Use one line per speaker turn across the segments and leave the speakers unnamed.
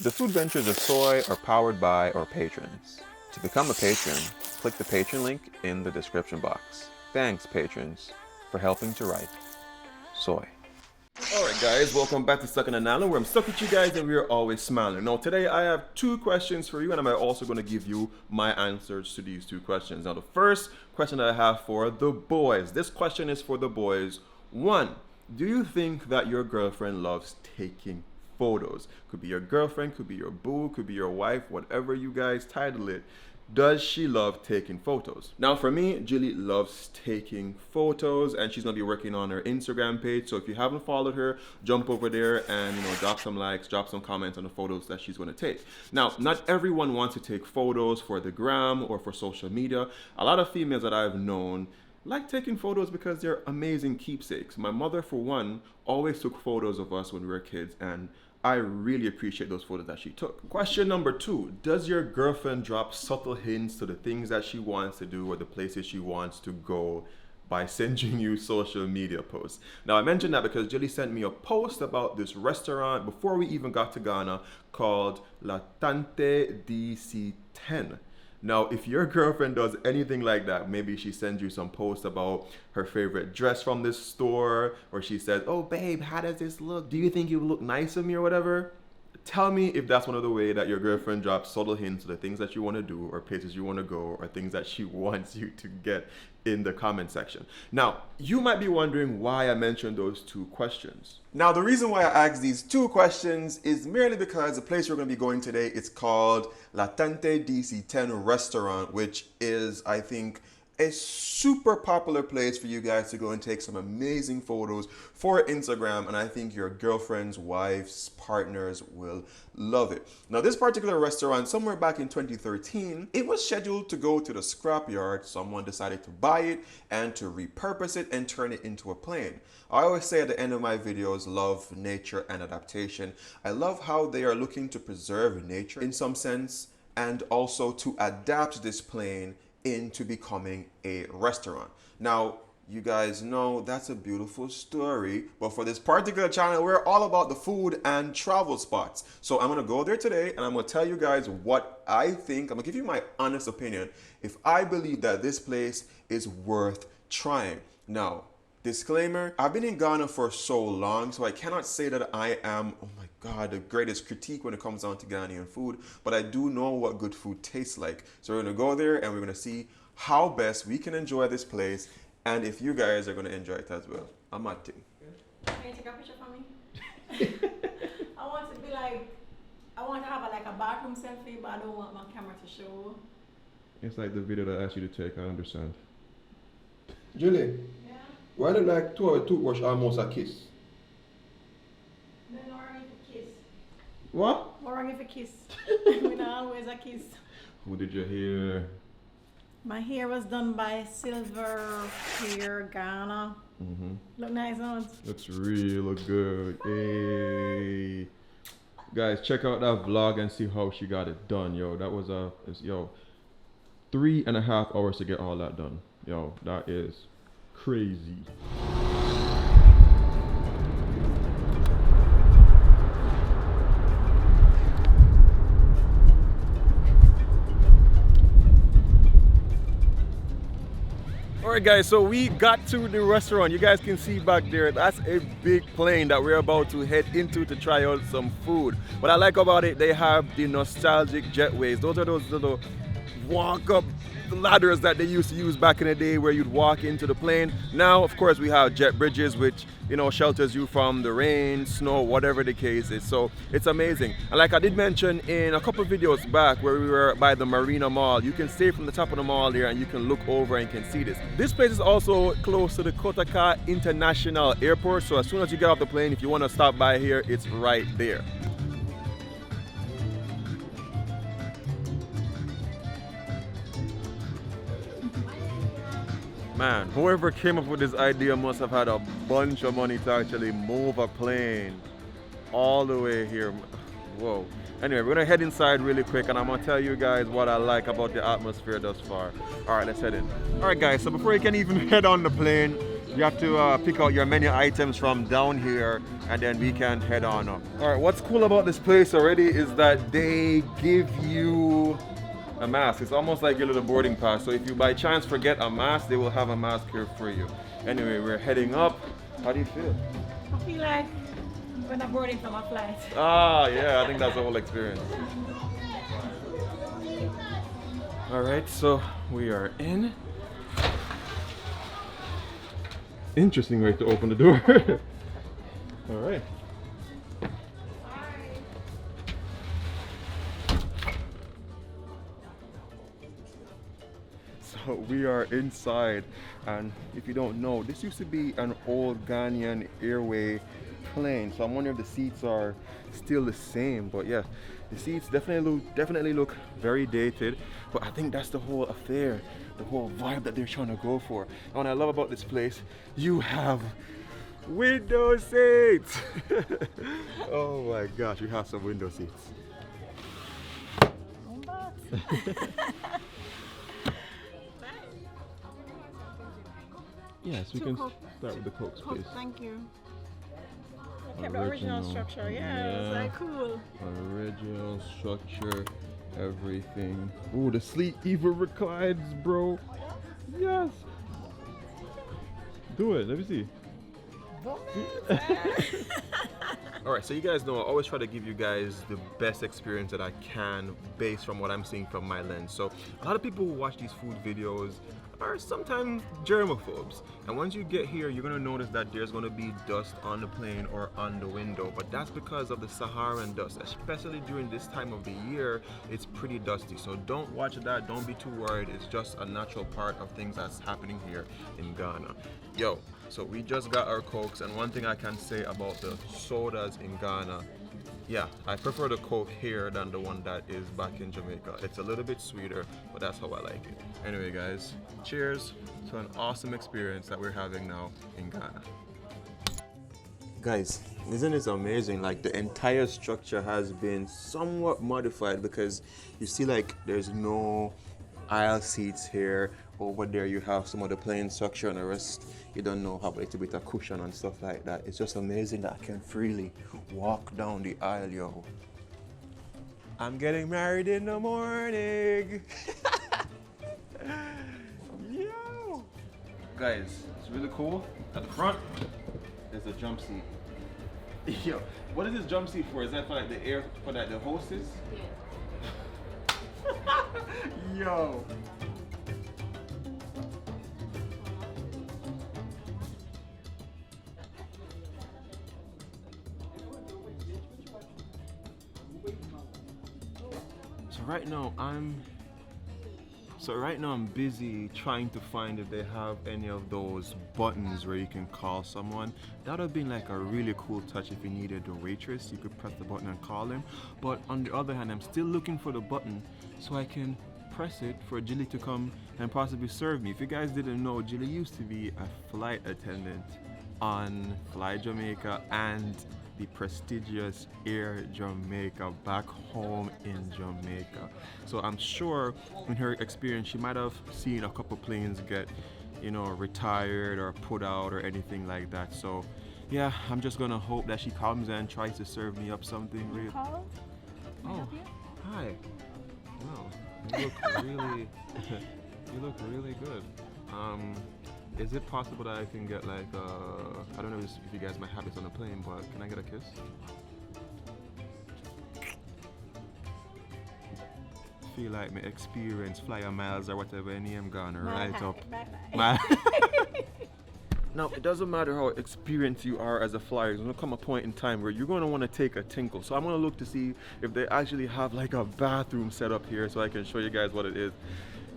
The food ventures of Soai are powered by our patrons. To become a patron, click the patron link in the description box. Thanks, patrons, for helping to write Soai.
Alright guys, welcome back to Stuck in an Island, where I'm stuck with you guys and we're always smiling. Now today I have two questions for you, and I'm also going to give you my answers to these two questions. Now the first question that I have for the boys. This question is for the boys. 1. Do you think that your girlfriend loves taking photos? Could be your girlfriend, could be your boo, could be your wife, whatever you guys title it. Does she love taking photos? Now for me, Julie loves taking photos, and she's gonna be working on her Instagram page. So if you haven't followed her, jump over there and drop some likes, drop some comments on the photos that she's gonna take. Now, not everyone wants to take photos for the gram or for social media. A lot of females that I've known like taking photos because they're amazing keepsakes. My mother, for one, always took photos of us when we were kids, and I really appreciate those photos that she took. Question number 2. Does your girlfriend drop subtle hints to the things that she wants to do or the places she wants to go by sending you social media posts? Now I mentioned that because Julie sent me a post about this restaurant before we even got to Ghana called Tante DC 10. Now, if your girlfriend does anything like that, maybe she sends you some posts about her favorite dress from this store, or she says, oh babe, how does this look? Do you think you look nice on me or whatever? Tell me if that's one of the ways that your girlfriend drops subtle hints to the things that you want to do or places you want to go or things that she wants you to get in the comment section. Now, you might be wondering why I mentioned those two questions. Now, the reason why I asked these two questions is merely because the place we're going to be going today is called La Tante DC 10 restaurant, which is, I think, a super popular place for you guys to go and take some amazing photos for Instagram, and I think your girlfriends, wives, partners will love it. Now, this particular restaurant, somewhere back in 2013, it was scheduled to go to the scrapyard. Someone decided to buy it and to repurpose it and turn it into a plane. I always say at the end of my videos, love nature and adaptation. I love how they are looking to preserve nature in some sense and also to adapt this plane into becoming a restaurant. Now, you guys know that's a beautiful story, but for this particular channel, we're all about the food and travel spots. So I'm gonna go there today and I'm gonna tell you guys what I think. I'm gonna give you my honest opinion if I believe that this place is worth trying. Now, disclaimer, I've been in Ghana for so long, so I cannot say that I am, oh my God, the greatest critique when it comes down to Ghanaian food, but I do know what good food tastes like. So we're gonna go there and we're gonna see how best we can enjoy this place and if you guys are gonna enjoy it as well. I'm at it.
Can you take a picture for me? I want to be like, I want to have a bathroom selfie, but I don't want my camera to show.
It's like the video that I asked you to take, I understand.
Julie,
Yeah?
why do you like toothbrush almost a kiss?
Then wrong if a kiss.
What?
What wrong if a kiss? We don't always a kiss.
Who did your hair?
My hair was done by Silver Hair Ghana. Look nice, huh?
Looks real good. Hey. Guys, check out that vlog and see how she got it done. Yo, that was 3.5 hours to get all that done. Yo, that is crazy. Alright guys, so we got to the restaurant. You guys can see back there, that's a big plane that we're about to head into to try out some food. What I like about it, they have the nostalgic jetways. Those are those little walk up ladders that they used to use back in the day where you'd walk into the plane. Now, of course, we have jet bridges, which, shelters you from the rain, snow, whatever the case is. So it's amazing. And like I did mention in a couple of videos back where we were by the Marina Mall, you can stay from the top of the mall there and you can look over and you can see this. This place is also close to the Kotoka International Airport. So as soon as you get off the plane, if you want to stop by here, it's right there. Man, whoever came up with this idea must have had a bunch of money to actually move a plane all the way here. Whoa. Anyway, we're gonna head inside really quick and I'm gonna tell you guys what I like about the atmosphere thus far. All right, let's head in. All right guys, so before you can even head on the plane, You have to pick out your menu items from down here, and then we can head on up. All right, what's cool about this place already is that they give you a mask. It's almost like your little boarding pass. So if you by chance forget a mask, they will have a mask here for you. Anyway, we're heading up. How do you feel?
I feel like when I'm boarding from a flight.
Ah, yeah, I think that's the whole experience. All right, so we are in. Interesting way to open the door. All right. So we are inside, and if you don't know, this used to be an old Ghanaian airway plane. So I'm wondering if the seats are still the same. But yeah, the seats definitely look very dated. But I think that's the whole affair, the whole vibe that they're trying to go for. And what I love about this place, you have window seats. Oh my gosh, you have some window seats. Yes, we can start with the Cokes, please.
Thank you. Okay, the original structure, yeah, it's like cool.
Original structure, everything. Ooh, the seat even reclines, bro. Yes. Do it, let me see. Alright, so you guys know I always try to give you guys the best experience that I can based from what I'm seeing from my lens. So a lot of people who watch these food videos are sometimes germaphobes, and once you get here you're going to notice that there's going to be dust on the plane or on the window, but that's because of the Saharan dust. Especially during this time of the year, it's pretty dusty, so don't watch that, don't be too worried. It's just a natural part of things that's happening here in Ghana. Yo, so we just got our Cokes, and one thing I can say about the sodas in Ghana, yeah, I prefer the Coke here than the one that is back in Jamaica. It's a little bit sweeter, but that's how I like it. Anyway guys, cheers to an awesome experience that we're having now in Ghana. Guys, isn't this amazing? Like, the entire structure has been somewhat modified, because you see like there's no aisle seats here. Over there you have some of the plain structure, and the rest you don't know, have a little bit of cushion and stuff like that. It's just amazing that I can freely walk down the aisle, yo. I'm getting married in the morning. Yo. Guys, it's really cool. At the front, there's a jump seat. Yo, what is this jump seat for? Is that for like the air, for like the hostess? Yeah. Yo. So right now I'm busy trying to find if they have any of those buttons where you can call someone. That would have been like a really cool touch if you needed a waitress. You could press the button and call them. But on the other hand, I'm still looking for the button so I can press it for Jilly to come and possibly serve me. If you guys didn't know, Jilly used to be a flight attendant on Fly Jamaica and the prestigious Air Jamaica back home in Jamaica. So I'm sure in her experience she might have seen a couple planes get, you know, retired or put out or anything like that. So yeah, I'm just gonna hope that she comes and tries to serve me up something real. Oh, hi. Wow, you look really you look really good. Is it possible that I can get like, I don't know if you guys might have this on the plane, but can I get a kiss? Feel like my experience, flyer miles or whatever, any I'm gonna right up. Now, it doesn't matter how experienced you are as a flyer, there's gonna come a point in time where you're gonna wanna take a tinkle. So I'm gonna look to see if they actually have like a bathroom set up here so I can show you guys what it is.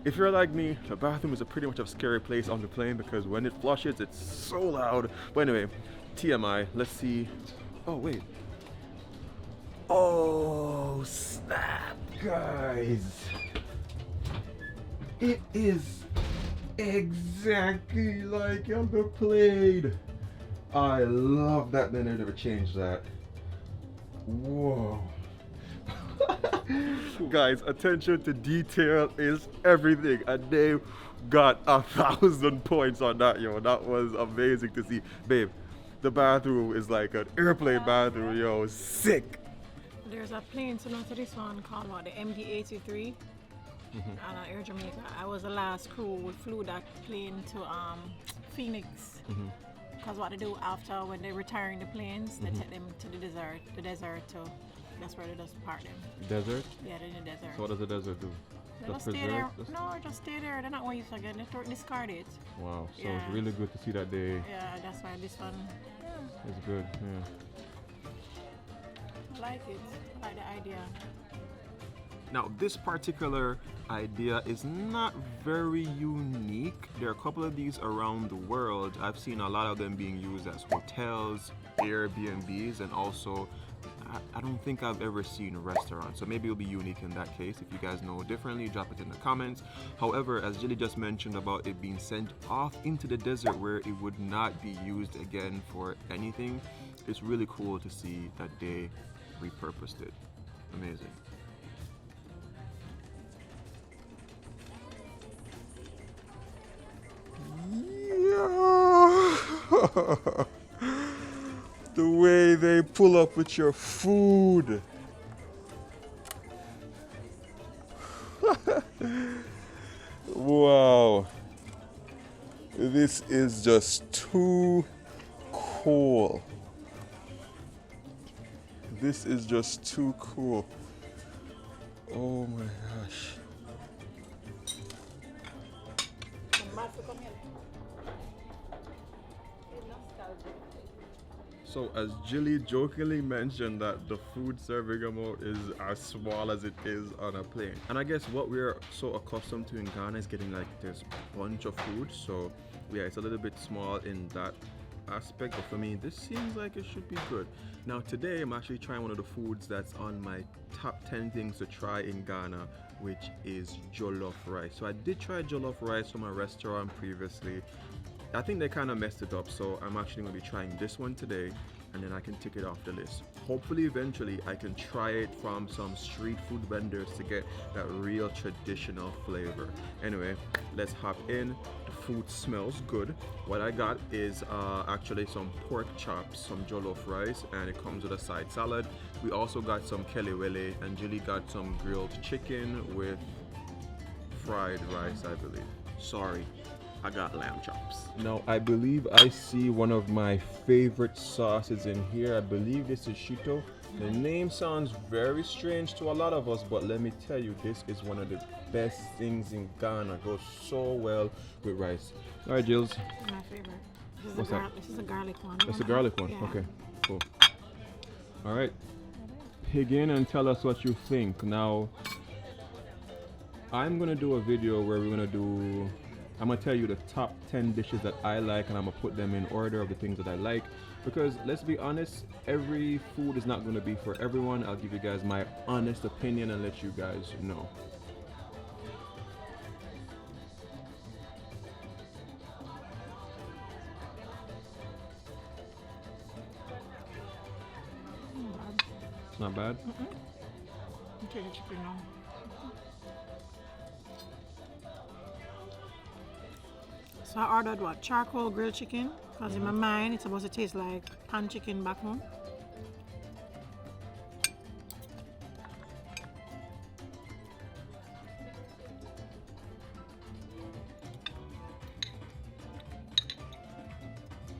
If you're like me, the bathroom is a pretty much a scary place on the plane because when it flushes, it's so loud. But anyway, TMI, let's see. Oh, wait. Oh, snap, guys. It is exactly like on the plane. I love that they never changed that. Whoa. Guys, attention to detail is everything, and they got 1,000 points on that, yo. That was amazing to see. Babe, the bathroom is like an airplane bathroom, yo. Sick.
There's a plane similar to this one called what, the MD-83 and Air Jamaica. I was the last crew who flew that plane to Phoenix. Because what they do after when they're retiring the planes, they take them to the desert. That's where they just park them.
Desert?
Yeah, they're in the desert.
So what does the desert do?
They just stay there. No, just stay there. They're not going to use it again. They discard it.
Wow, so
Yeah.
it's really good to see that they.
Yeah, that's why this one.
It's good, yeah.
I like it. I like the idea.
Now, this particular idea is not very unique. There are a couple of these around the world. I've seen a lot of them being used as hotels, Airbnbs, and also I don't think I've ever seen restaurants. So maybe it'll be unique in that case. If you guys know differently, drop it in the comments. However, as Jilly just mentioned about it being sent off into the desert where it would not be used again for anything, it's really cool to see that they repurposed it. Amazing.
Yeah. The way they pull up with your food. Wow. This is just too cool. This is just too cool. Oh my gosh.
So as Jilly jokingly mentioned that the food serving amount is as small as it is on a plane. And I guess what we're so accustomed to in Ghana is getting like this bunch of food. So yeah, it's a little bit small in that aspect, but for me this seems like it should be good. Now today I'm actually trying one of the foods that's on my top 10 things to try in Ghana, which is jollof rice. So I did try jollof rice from a restaurant previously. I think they kind of messed it up, so I'm actually going to be trying this one today, and then I can tick it off the list. Hopefully eventually I can try it from some street food vendors to get that real traditional flavor. Anyway, let's hop in. The food smells good. What I got is actually some pork chops, some jollof rice, and it comes with a side salad. We also got some kelewele, and Julie got some grilled chicken with fried rice, I believe. Sorry, I got lamb chops. Now, I believe I see one of my favorite sauces in here. I believe this is shito. The name sounds very strange to a lot of us, but let me tell you, this is one of the best things in Ghana. Goes so well with rice. All right, Jills.
My favorite.
What's that?
This is a garlic one.
It's a garlic one.
Yeah.
Okay, cool. All right. Pig in and tell us what you think. Now, I'm gonna do a video where I'm gonna tell you the top 10 dishes that I like, and I'm gonna put them in order of the things that I like, because let's be honest, every food is not gonna be for everyone. I'll give you guys my honest opinion and let you guys know. It's not bad?
Okay, the chicken now. So I ordered what? Charcoal grilled chicken, because in my mind it's supposed to taste like pan chicken back home.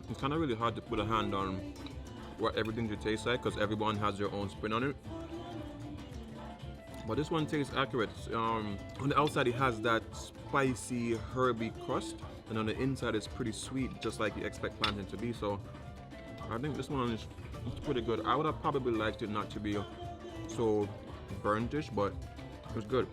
It's kind of really hard to put a hand on what everything should taste like, because everyone has their own spin on it. But this one tastes accurate. On the outside it has that spicy herby crust, and on the inside it's pretty sweet, just like you expect plantain to be. So I think this one is pretty good. I would have probably liked it not to be so burntish, but it's good.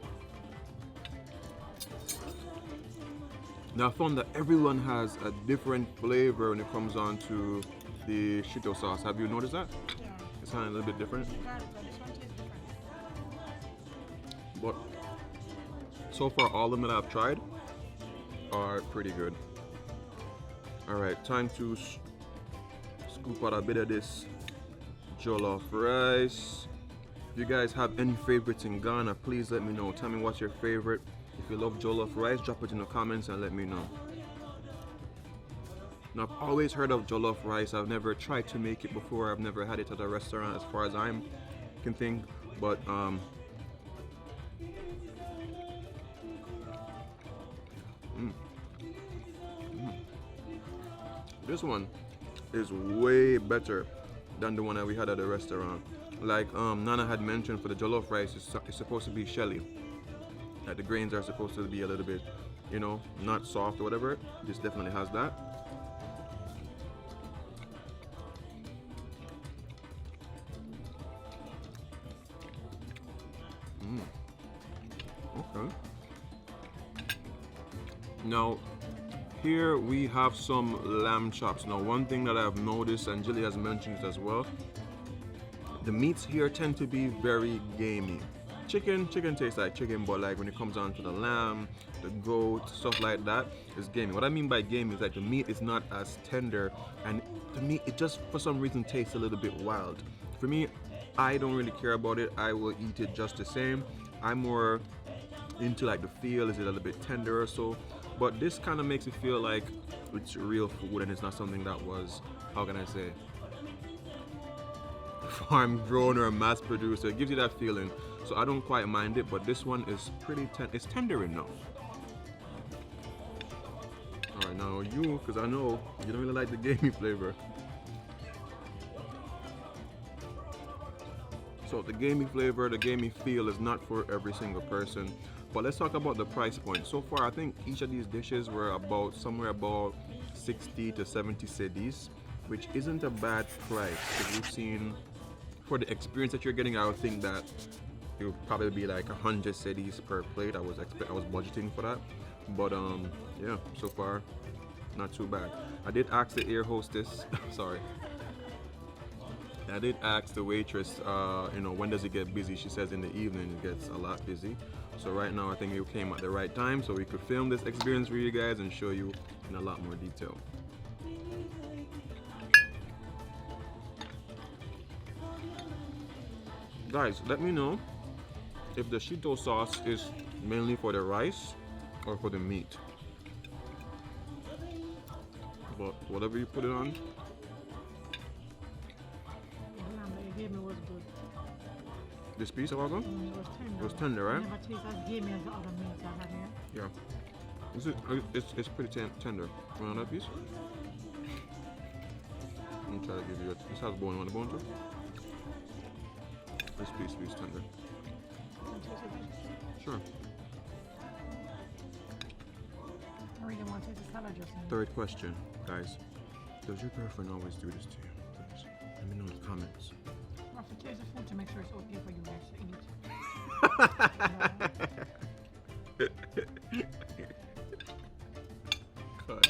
Now I found that everyone has a different flavor when it comes on to the shito sauce. Have you noticed that?
Yeah.
It's kind of a little bit different.
This one tastes different.
But so far all of them that I've tried are pretty good. Alright, time to scoop out a bit of this jollof rice. If you guys have any favorites in Ghana, please let me know. Tell me what's your favorite. If If you love jollof rice, drop it in the comments and let me know. Now, I've always heard of jollof rice. I've never tried to make it before. I've never had it at a restaurant as far as I can think. But this one is way better than the one that we had at the restaurant. Like Nana had mentioned, for the jollof rice, it's supposed to be shelly. Like the grains are supposed to be a little bit, you know, not soft or whatever. This definitely has that. Okay. Now, here we have some lamb chops. Now, one thing that I've noticed, and Jilly has mentioned it as well, the meats here tend to be very gamey. Chicken tastes like chicken, but like when it comes down to the lamb, the goat, stuff like that, it's gamey. What I mean by gamey is like the meat is not as tender, and the meat, it just for some reason tastes a little bit wild. For me, I don't really care about it. I will eat it just the same. I'm more into like the feel, is it a little bit tender or so, but this kind of makes it feel like it's real food and it's not something that was, how can I say, farm grown or mass produced. It gives you that feeling, so I don't quite mind it, but this one is pretty it's tender enough. All right, now you, because I know you don't really like the gamey flavor. So the gamey flavor, the gamey feel is not for every single person. But let's talk about the price point. So far, I think each of these dishes were about somewhere about 60 to 70 cedis, which isn't a bad price. Because we've seen, for the experience that you're getting, I would think that it would probably be like 100 cedis per plate. I was budgeting for that. But yeah, so far, not too bad. I did ask the air hostess, sorry. I did ask the waitress, you know, when does it get busy? She says in the evening it gets a lot busy. So right now I think you came at the right time so we could film this experience for you guys and show you in a lot more detail. Guys, let me know if the Shito sauce is mainly for the rice or for the meat. But whatever you put it on.
Gamey was good.
This piece of avocado?
It was tender.
It was tender, right?
It never tastes as gamey as the other meats I had here.
Yeah. It's pretty tender. Want that piece? Let me try to give you it. This has bone. You want the bone too? This piece is tender. Sure.
I really want to taste the salad dressing.
Third question, guys. Does your girlfriend always do this to you? Please, let me know in the comments.
I have to taste the food to make sure it's okay for you guys to eat.
Cut.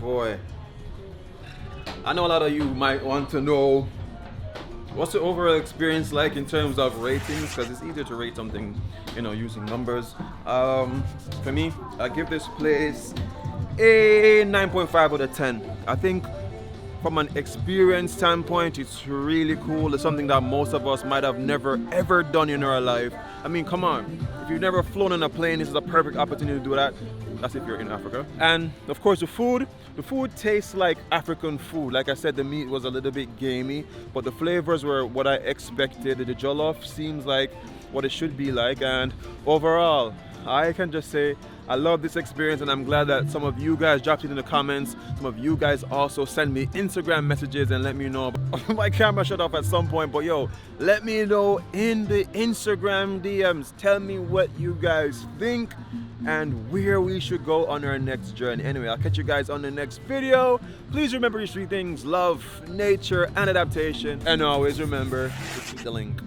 Boy. I know a lot of you might want to know what's the overall experience like in terms of ratings, because it's easier to rate something, you know, using numbers. For me, I give this place a 9.5 out of 10. I think from an experience standpoint, it's really cool. It's something that most of us might have never ever done in our life. I mean, come on. If you've never flown on a plane, this is a perfect opportunity to do that. That's if you're in Africa. And of course the food tastes like African food. Like I said, the meat was a little bit gamey, but the flavors were what I expected. The jollof seems like what it should be like, and overall, I can just say I love this experience, and I'm glad that some of you guys dropped it in the comments. Some of you guys also send me Instagram messages and let me know. My camera shut off at some point, but yo, let me know in the Instagram DMs. Tell me what you guys think and where we should go on our next journey. Anyway, I'll catch you guys on the next video. Please remember these 3 things: love, nature, and adaptation. And always remember to click the link.